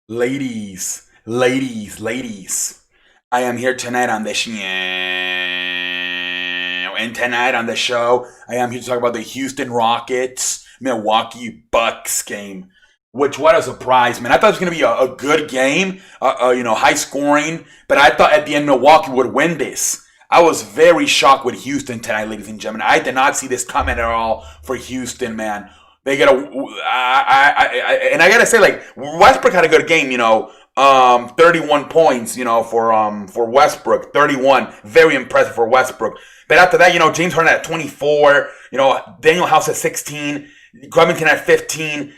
Ladies. I am here tonight on the show. And tonight on the show, I am here to talk about the Houston Rockets, Milwaukee Bucks game. Which, what a surprise, man. I thought it was going to be a good game, high scoring. But I thought at the end Milwaukee would win this. I was very shocked with Houston tonight, ladies and gentlemen. I did not see this coming at all for Houston, man. They get a, and I gotta say, like Westbrook had a good game, 31 points, for Westbrook, 31, very impressive for Westbrook. But after that, James Harden at 24, Daniel House at 16, Covington at 15.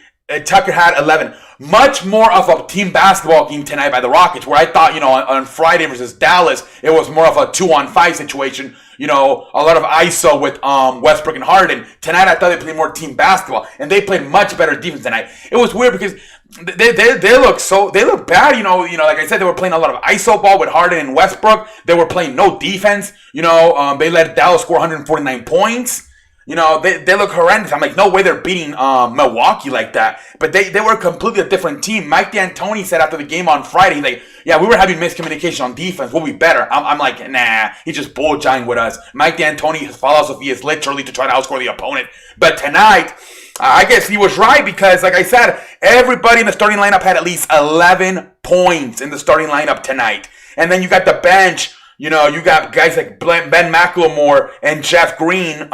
Tucker had 11. Much more of a team basketball game tonight by the Rockets, where I thought, on Friday versus Dallas, it was more of a 2-on-5 situation. A lot of ISO with Westbrook and Harden. Tonight, I thought they played more team basketball, and they played much better defense tonight. It was weird because they look bad. Like I said, they were playing a lot of ISO ball with Harden and Westbrook. They were playing no defense. They let Dallas score 149 points. They look horrendous. I'm like, no way they're beating Milwaukee like that. But they were completely a different team. Mike D'Antoni said after the game on Friday, he's like, yeah, we were having miscommunication on defense. We'll be better. I'm like, nah, he's just bullshitting with us. Mike D'Antoni, his philosophy is literally to try to outscore the opponent. But tonight, I guess he was right because, like I said, everybody in the starting lineup had at least 11 points in the starting lineup tonight. And then you got the bench. You got guys like Ben McLemore and Jeff Green,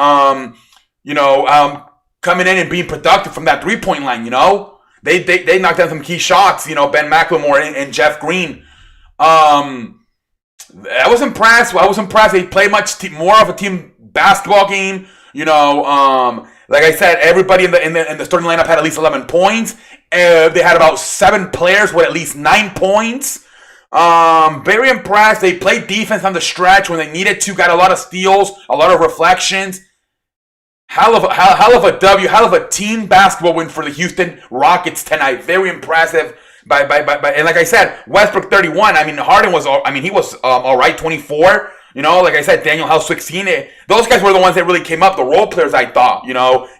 coming in and being productive from that three-point line, They knocked down some key shots, Ben McLemore and Jeff Green. I was impressed. They played much more of a team basketball game, like I said, everybody in the starting lineup had at least 11 points. They had about 7 players with at least 9 points. Very impressed. They played defense on the stretch when they needed to. Got a lot of steals, a lot of reflections. Hell of a W, hell of a team basketball win for the Houston Rockets tonight. Very impressive. And like I said, Westbrook 31. Harden was. He was all right, 24. Like I said, Daniel House 16. Those guys were the ones that really came up. The role players, I thought.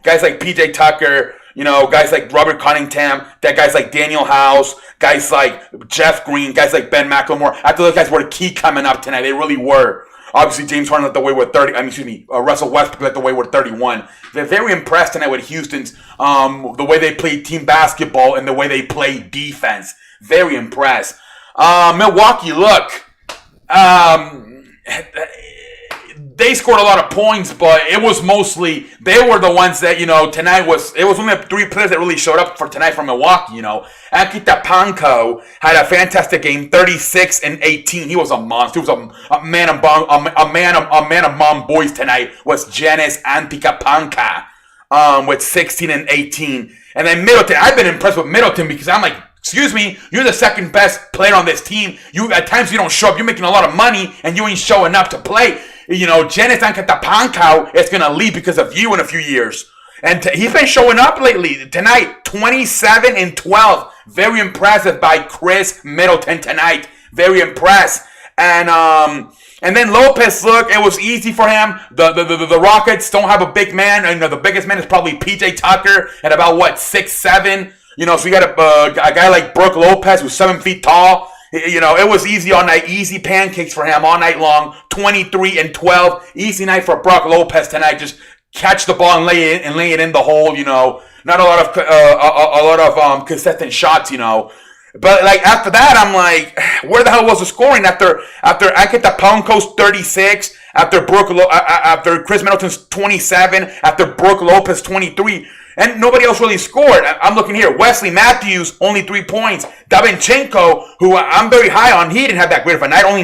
Guys like PJ Tucker. Guys like Robert Cunningham, guys like Daniel House, guys like Jeff Green, guys like Ben McLemore. I thought those guys were key coming up tonight. They really were. Obviously, James Harden led the way with 30. Russell Westbrook led the way with 31. They're very impressed tonight with Houston's, the way they play team basketball and the way they play defense. Very impressed. Milwaukee, look. They scored a lot of points, but it was mostly, they were the ones that, tonight it was only 3 players that really showed up for tonight from Milwaukee, Akitapanko had a fantastic game, 36 and 18. He was a monster. He was a man among boys tonight was Giannis Antetokounmpo, with 16 and 18. And then Middleton, I've been impressed with Middleton because I'm like, excuse me, you're the second best player on this team. At times you don't show up. You're making a lot of money and you ain't showing up to play. Giannis Antetokounmpo is going to leave because of you in a few years. And he's been showing up lately. Tonight, 27 and 12. Very impressive by Chris Middleton tonight. Very impressed. And then Lopez, look, it was easy for him. The Rockets don't have a big man. The biggest man is probably PJ Tucker at about, 6'7". So you got a guy like Brook Lopez who's 7 feet tall. It was easy all night. Easy pancakes for him all night long. 23 and 12. Easy night for Brook Lopez tonight. Just catch the ball and lay it in the hole. Not a lot of consistent shots. But after that, I'm like, where the hell was the scoring after Akitapanko's 36, after Chris Middleton's 27, after Brook Lopez 23. And nobody else really scored. I'm looking here. Wesley Matthews, only 3 points. Davinchenko, who I'm very high on, he didn't have that great of a night. Only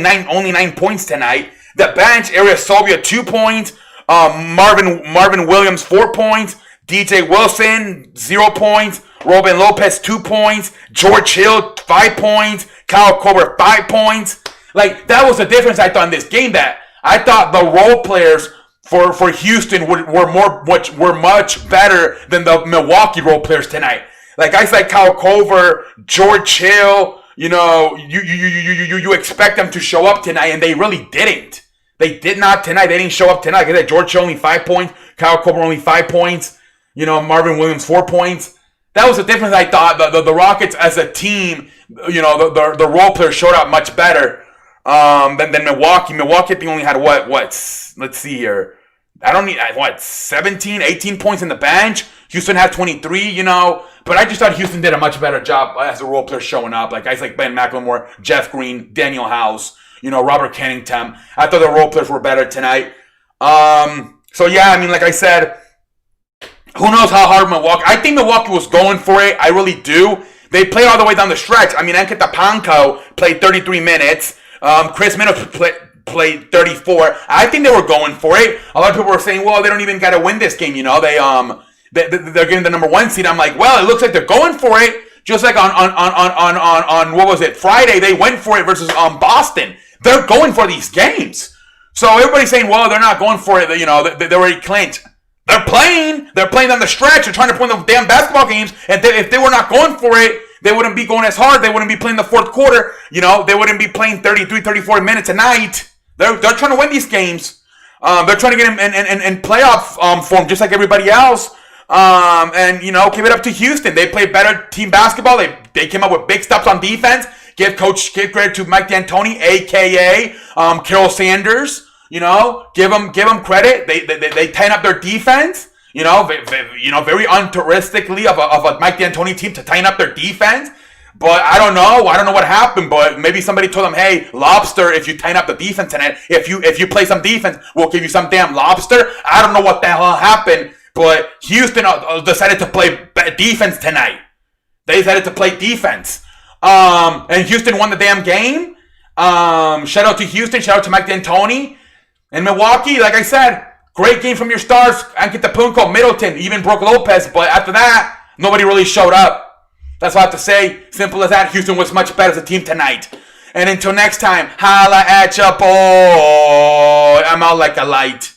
9 points tonight. The bench, Ariasovia, 2 points. Marvin Williams, 4 points. DJ Wilson, 0 points. Robin Lopez, 2 points. George Hill, 5 points. Kyle Korver, 5 points. That was the difference I thought in this game. That I thought the role players for Houston were much better than the Milwaukee role players tonight. Guys like Kyle Korver, George Hill, you expect them to show up tonight, and they really didn't. They did not tonight. They didn't show up tonight. Like I said, George Hill only 5 points, Kyle Korver only 5 points, Marvin Williams 4 points. That was the difference. I thought the Rockets as a team, the role players showed up much better than Milwaukee. Milwaukee, I think, only had what? Let's see here. I don't need, 17, 18 points in the bench. Houston had 23, But I just thought Houston did a much better job as a role player showing up. Like guys like Ben McLemore, Jeff Green, Daniel House, Robert Kennington. I thought the role players were better tonight. So yeah, I mean, like I said, who knows how hard Milwaukee... I think Milwaukee was going for it. I really do. They played all the way down the stretch. I mean, Ankita Panko played 33 minutes. Chris Middleton played 34. I think they were going for it. A lot of people were saying, well, they don't even got to win this game, They're getting the number 1 seed. I'm like, well, it looks like they're going for it. Just like on what was it, Friday, they went for it versus Boston. They're going for these games. So everybody's saying, well, they're not going for it. They already clinched. They're playing down the stretch. They're trying to play the damn basketball games. And if they were not going for it, they wouldn't be going as hard. They wouldn't be playing the fourth quarter. They wouldn't be playing 33, 34 minutes a night. They're trying to win these games. They're trying to get them in playoff form, just like everybody else. Give it up to Houston. They play better team basketball. They came up with big stops on defense. Give credit to Mike D'Antoni, a.k.a. Carol Sanders. Give them credit. They tighten up their defense. Very uncharacteristically of a Mike D'Antoni team to tighten up their defense. But I don't know what happened. But maybe somebody told them, "Hey, Lobster, if you tighten up the defense tonight, if you play some defense, we'll give you some damn lobster." I don't know what the hell happened. But Houston decided to play defense tonight. They decided to play defense. And Houston won the damn game. Shout out to Houston. Shout out to Mike D'Antoni. And Milwaukee, like I said, great game from your stars. Ankita Panko, Middleton, even Brook Lopez. But after that, nobody really showed up. That's all I have to say. Simple as that. Houston was much better as a team tonight. And until next time, holla at ya boy. I'm out like a light.